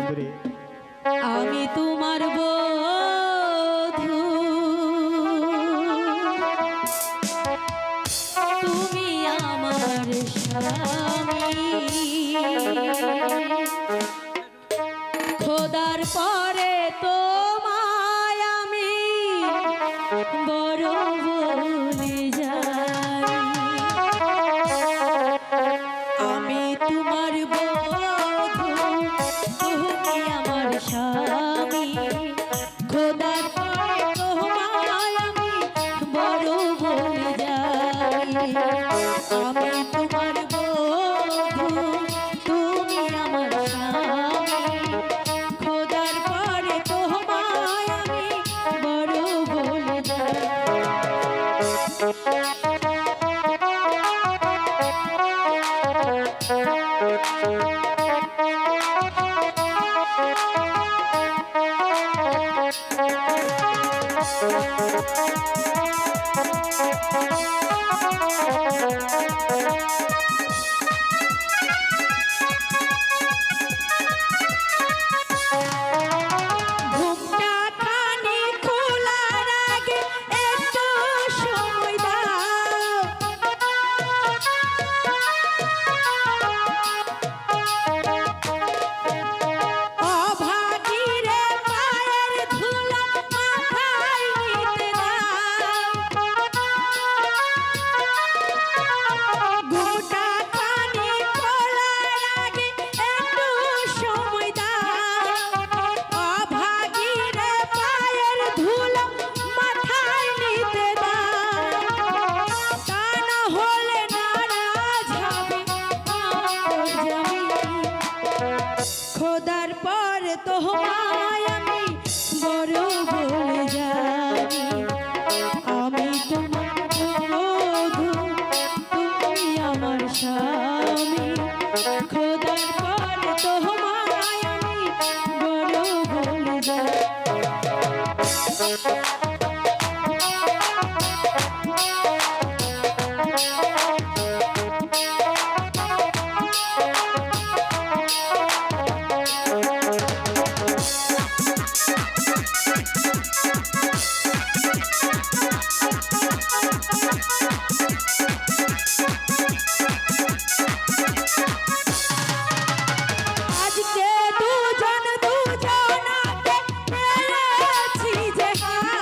সুন্দরী। আমি তোমার বধূ, তুমি আমার স্বামী, খোদার পরে তোমায় আমি বড় বলে যাই। আমি তোমার বধূ, তুমি আমার স্বামী, খোদার পরে তোমায় আমি বড় বলে যাই। আমি তোমার বধূ, তুমি আমার স্বামী, খোদার পরে তোমায় আমি বড় বলে যাই। ঘুমটা খানি খোলার আগে একটু সময় দাও, অভাগীরে পায়ের ধুলা মাথায় নিতে দাও। ঘুমটা খানি খোলার আগে একটু সময় দাও, অভাগীরে পায়ের ধুলা মাথায় নিতে দাও। তা না হলে নারাজ হবে আমার জমি, খোদার পর তোমায় আমি বড় বলে যাই। আমি তোমার বধূ, তুমি আমার স্বামী, খোদার পর তোমায় আমি বড় বলে যাই। আজকে দুজন দুজনাকে পেয়েছি যে হায়,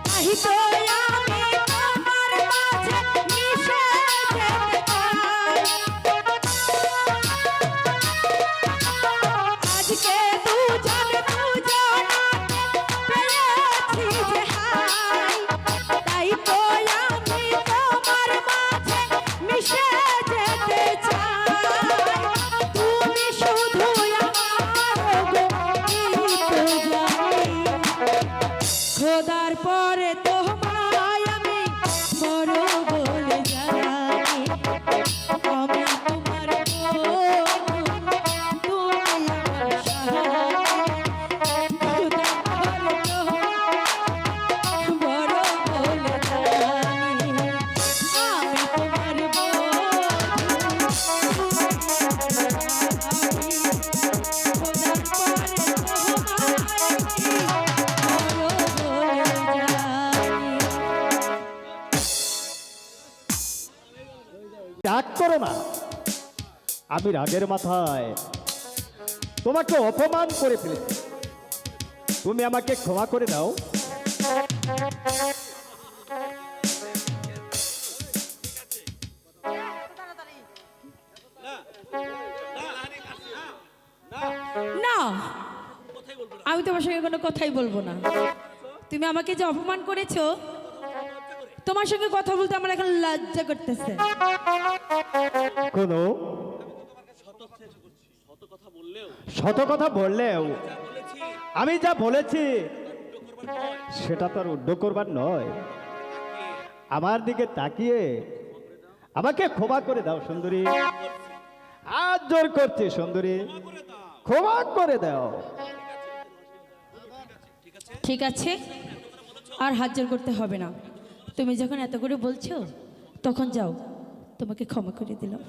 তাই তো আমি তোমার মাঝে মিশে যেতে চাই। আজকে দুজন দুজনাকে পেয়েছি যে হায়, তাই তো আমি তোমার মাঝে মিশে যেতে চাই। তুমি শুধু আমার গো জানি, খোদার পরে তোমায় আমি বড় বলে যাই। আমি তোমার বধূ, তুমি আমার স্বামী, খোদার পরে তোমায় বড় বলে যাই। আমি তোমার বধূ, খোদার পরে তোমায় আমি বড় বলে যাই। রাগ করো না, আমি রাগের মাথায় তোমাকে অপমান করে ফেলেছি, তুমি আমাকে ক্ষমা করে দাও। না, আমি তোমার সঙ্গে কোনো কথাই বলবো না। তুমি আমাকে যে অপমান করেছো, তোমার সঙ্গে কথা বলতে আমার এখন লজ্জা করতেছে। কোনো শত কথা বললেও আমি যা বলেছি সেটা তো আর উড্ড করবার নয়। আমার দিকে তাকিয়ে আমাকে ক্ষমা করে দাও সুন্দরী, হাত জোর করছি সুন্দরী, ক্ষমা করে দাও। ঠিক আছে, আর হাত জোর করতে হবে না। তুমি যখন এত করে বলছো তখন যাও, তোমাকে ক্ষমা করে দিলাম।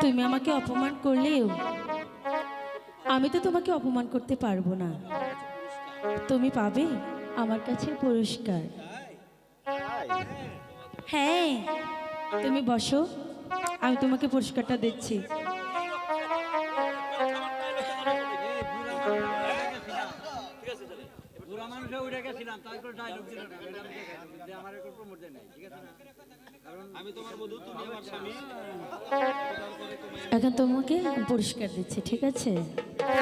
তুমি আমাকে অপমান করলেও আমি তো তোমাকে অপমান করতে পারবো না। তুমি পাবে আমার কাছে পুরস্কার। হ্যাঁ, তুমি বসো, আমি তোমাকে পুরস্কারটা দিচ্ছি। এখন তোমাকে পুরস্কার দিচ্ছি, ঠিক আছে?